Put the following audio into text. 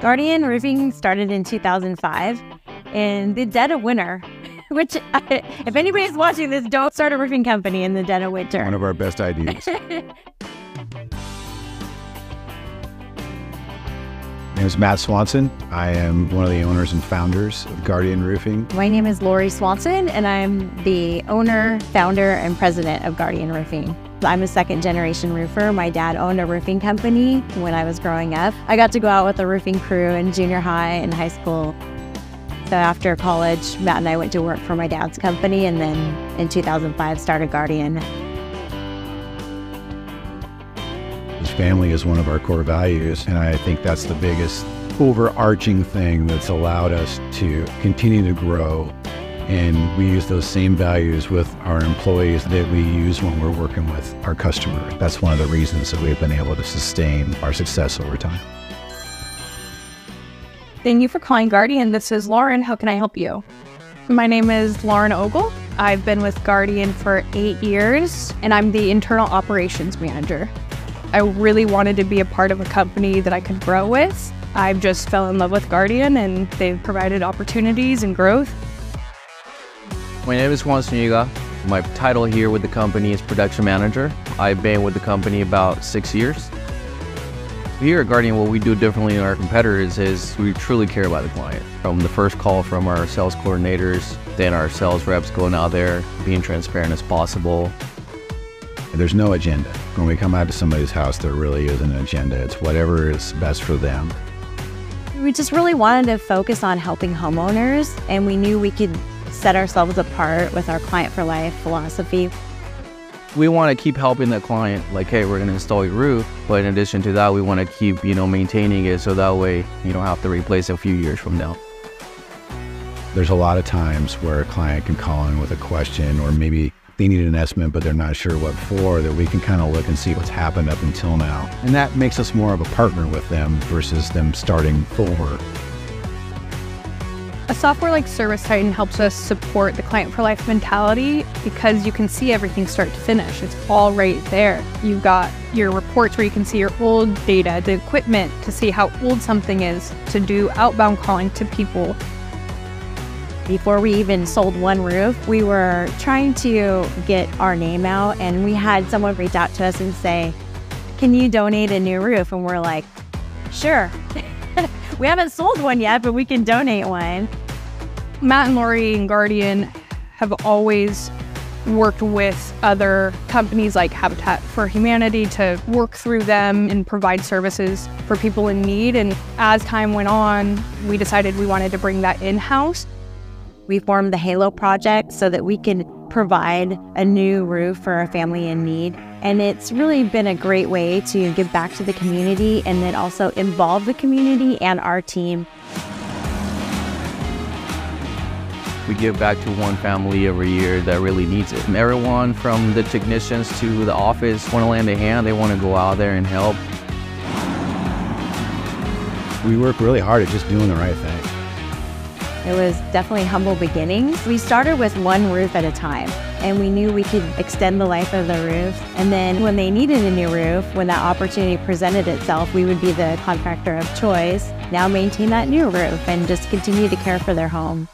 Guardian Roofing started in 2005 in the dead of winter, which if anybody's watching this, don't start a roofing company in the dead of winter. One of our best ideas. My name is Matt Swanson. I am one of the owners and founders of Guardian Roofing. My name is Lori Swanson, and I'm the owner, founder, and president of Guardian Roofing. I'm a second-generation roofer. My dad owned a roofing company when I was growing up. I got to go out with the roofing crew in junior high and high school. So after college, Matt and I went to work for my dad's company, and then in 2005 started Guardian. Family is one of our core values, and I think that's the biggest overarching thing that's allowed us to continue to grow. And we use those same values with our employees that we use when we're working with our customer. That's one of the reasons that we've been able to sustain our success over time. Thank you for calling Guardian. This is Lauren. How can I help you? My name is Lauren Ogle. I've been with Guardian for 8 years, and I'm the internal operations manager. I really wanted to be a part of a company that I could grow with. I just fell in love with Guardian, and they've provided opportunities and growth. My name is Swanson. My title here with the company is production manager. I've been with the company about 6 years. Here at Guardian, what we do differently than our competitors is we truly care about the client. From the first call from our sales coordinators, then our sales reps going out there, being transparent as possible. There's no agenda. When we come out to somebody's house, there really isn't an agenda. It's whatever is best for them. We just really wanted to focus on helping homeowners, and we knew we could set ourselves apart with our client for life philosophy. We want to keep helping the client, like, hey, we're going to install your roof, but in addition to that, we want to keep, maintaining it so that way you don't have to replace it a few years from now. There's a lot of times where a client can call in with a question, or maybe they need an estimate, but they're not sure what for, that we can kind of look and see what's happened up until now. And that makes us more of a partner with them versus them starting forward. A software like Service Titan helps us support the client for life mentality because you can see everything start to finish. It's all right there. You've got your reports where you can see your old data, the equipment to see how old something is, to do outbound calling to people. Before we even sold one roof, we were trying to get our name out, and we had someone reach out to us and say, "Can you donate a new roof?" And we're like, "Sure." We haven't sold one yet, but we can donate one. Matt and Lori and Guardian have always worked with other companies like Habitat for Humanity to work through them and provide services for people in need. And as time went on, we decided we wanted to bring that in-house. We formed the Halo Project so that we could provide a new roof for a family in need. And it's really been a great way to give back to the community and then also involve the community and our team. We give back to one family every year that really needs it. And everyone from the technicians to the office want to lend a hand. They want to go out there and help. We work really hard at just doing the right thing. It was definitely humble beginnings. We started with one roof at a time, and we knew we could extend the life of the roof. And then when they needed a new roof, when that opportunity presented itself, we would be the contractor of choice. Now maintain that new roof and just continue to care for their home.